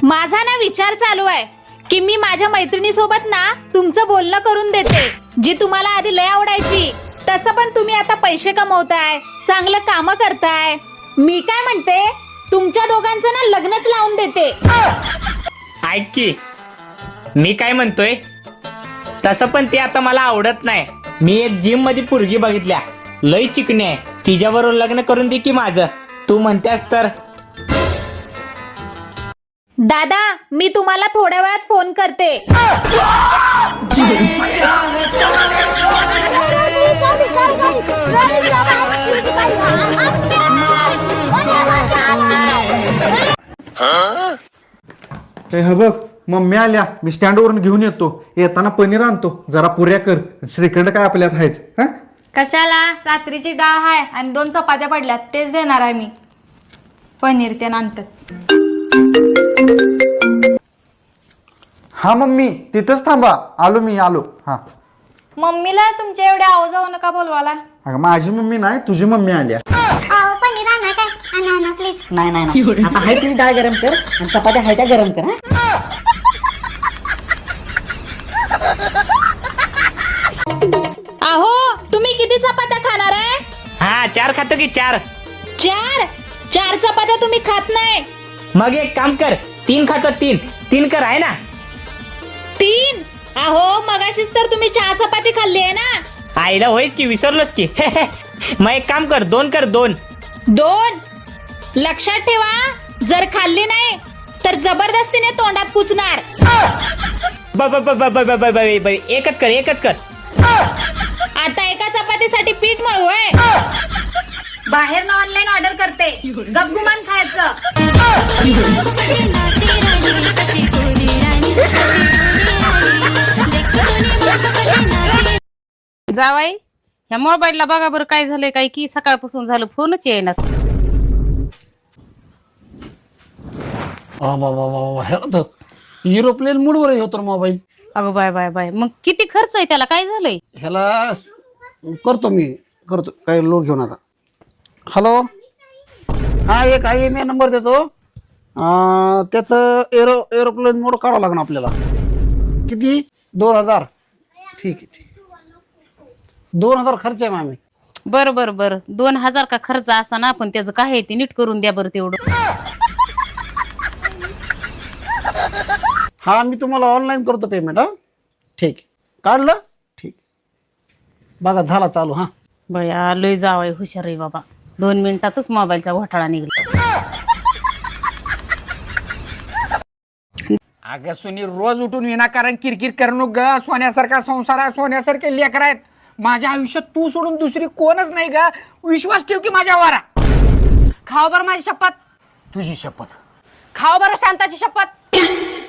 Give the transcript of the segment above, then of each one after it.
माझा ना विचार चालू आहे की मी माझ्या मैत्रिणी सोबत ना तुमचं बोलणं करून देते, जी तुम्हाला आधी लय आवडायची. तसं पण तुम्ही आता पैसे कमवताय, चांगलं काम करताय. मी काय म्हणते, तुमच्या दोघांचं ना लग्नच लावून देते. ऐक की, मी काय म्हणतोय, तसं पण ते आता मला आवडत नाही. मी एक जिम मध्ये पोरगी बघितल्या, लय चिकणी आहे. तिच्याबरोबर लग्न करून दे की माझं. तू म्हणतेस तर. दादा, मी तुम्हाला थोड्या वेळात फोन करते. हे बघ, मम्मी आल्या. मी स्टँड वरून घेऊन येतो. येताना पनीर आणतो. जरा पुऱ्या कर. श्रीखंड काय आपल्यात आहेच. हा, कशाला? रात्रीची डाळ हाय आणि 2 चपात्या पडल्यात, तेच देणार आहे मी. पनीर ते नंतर. हा मम्मी, तिथंच थांबा. आलो मी, आलो. हा, मम्मीला तुमच्या एवढ्या आवाज जाऊ नका बोलवाला. अगं माझी मम्मी नाही, तुझी मम्मी आल्या. पनीर आणा काय? आणा प्लीज. नाही आता हाय तुझी डाळ गरम कर आणि चपात्या हाय त्या गरम कर. अहो, तुम्ही किती चपात्या खाणार आहे? हा, 4 खातो की 4. 4 चपात्या तुम्ही खात नाही. मग एक काम कर, 3 खातो. 3 कर, आहे ना? 3? अहो, मगाशीच तर तुम्ही 4 चपाती खाल्ली आहे ना. आईला होईच की, विसरलोच की. मग एक काम कर, 2 कर. 2 लक्षात ठेवा, जर खाल्ली नाही तर जबरदस्तीने तोंडात कुचणार. एकच कर. आता एका चपातीसाठी पीठ मळू आहे. बाहेर ऑनलाईन ऑर्डर करते. गपगुमान खायचं. जावाई, ह्या मोबाईलला बघा बरं काय झालंय, काय की सकाळपासून झालं फोनच येईनात. एरोप्लेन मूडवर होतो मोबाईल. अगं बाय मग किती खर्च आहे त्याला, काय झालंय? ह्याला करतो काही लोड घेऊ नका. हॅलो, हा, एक IMEI नंबर देतो. त्याचं एरोप्लेन मोड काढावं लागणार आपल्याला. किती? 2000. ठीक आहे. 2000 खर्च आहे मामी. बरं 2000 का खर्च असा ना, पण त्याचं काय आहे ते नीट करून द्या बरं तेवढं. हा, मी तुम्हाला ऑनलाईन करतो पेमेंट. हा, ठीक. काढलं? ठीक. बघा, झाला चालू. हा, बया लय जावाई हुशार आहे बाबा. 2 मिनिटातच मोबाईलचा घोटाळा निघला. अगं सुनी, रोज उठून विनाकारण किरकिर करू ग. सोन्यासारखा संसार आहे, सोन्यासारखे लेकर आहेत. माझ्या आयुष्यात तू सोडून दुसरी कोणच नाही ग. विश्वास ठेव की माझ्यावर. खाओ बरं माझी शपथ. तुझी शपथ. खाओ बरं शांताची शपथ.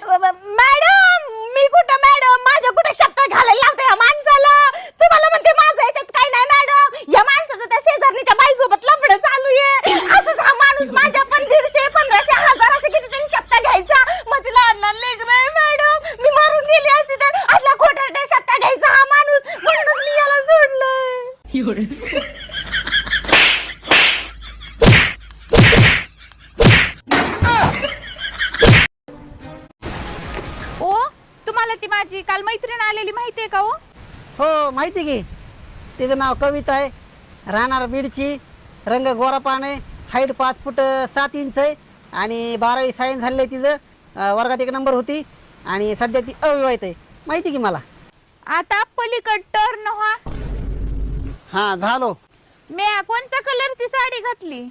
मॅडम, मी कुठं मॅडम? माझ्या कुठे शपथ घालायला लावते ह्या माणसाला? तुम्हाला म्हणते माझं याच्यात काही नाही मॅडम. या माणसाचं त्या शेजारणीच्या बाईसोबत लफडं चालू आहे. असंच हा माणूस माझ्या पण 150, 1500, 1000 असे कितीतरी शपथ घ्यायचा. माझी लहान लेकरं आहे मॅडम. मी मारून गेली असती तर असला खोटारड्या शपथ घ्यायचा हा माणूस. म्हणूनच मी याला सोडलंय. ओ, तुम्हाला ती माझी काल मैत्रीण आलेली माहितीये का? हो माहिती की. तिचं नाव कविता आहे. राहणार बीडची. रंग गोरा पाने. हाईट 5 फूट 7 इंच आहे. आणि 12वी सायन्स झालेलं आहे तिचं. वर्गात 1 नंबर होती. आणि सध्या ती अविवाहित आहे. माहिती की मला. आता पलीकड टर्न व्हा. हा, झालो. मी कोणत्या कलरची साडी घातली?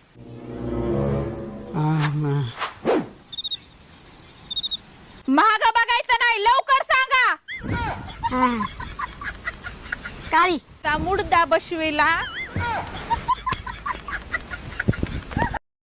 महाग बघायचं नाही, लवकर सांगा. काळी. त्या मुडदा बशवेला